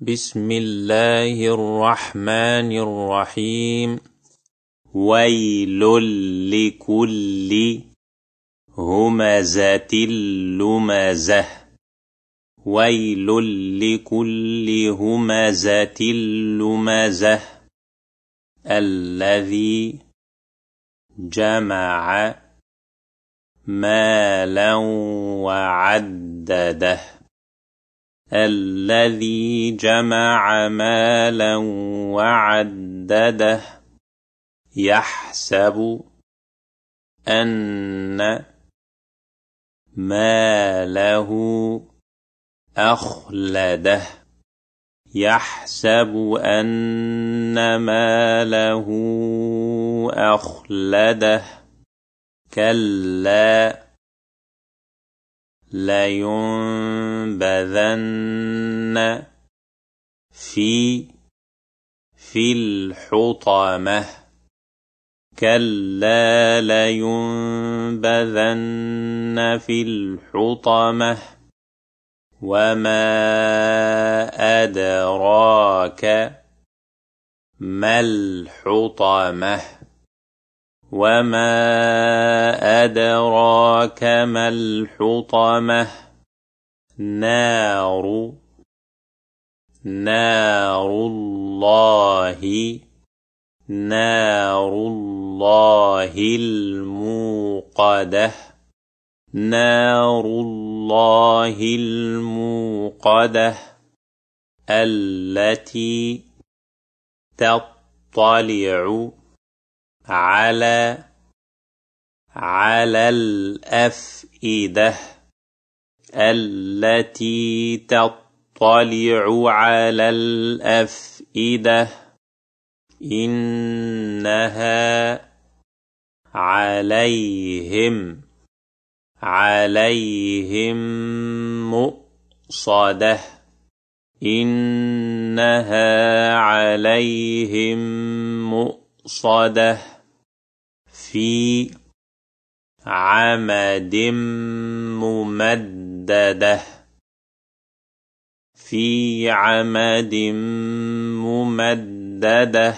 بسم الله الرحمن الرحيم. ويل لكل همزة لمزة. ويل لكل همزة لمزة الذي جمع مالا وعدده. الذي جمع مالا وعدده يحسب أن ماله أخلده. يحسب أن ماله أخلده. كلا لينبذن في الحطمة. كلا لينبذن في الحطمة. وما أدراك ما الحطمة. وما أدراك ما الحطمة. نار الله. نار الله الموقدة. نار الله الموقدة التي تطلع على الأفئدة. التي تطلع على الأفئدة. إنها عليهم مؤصدة. إنها عليهم مؤصدة في عمد ممددة. في عمد ممددة.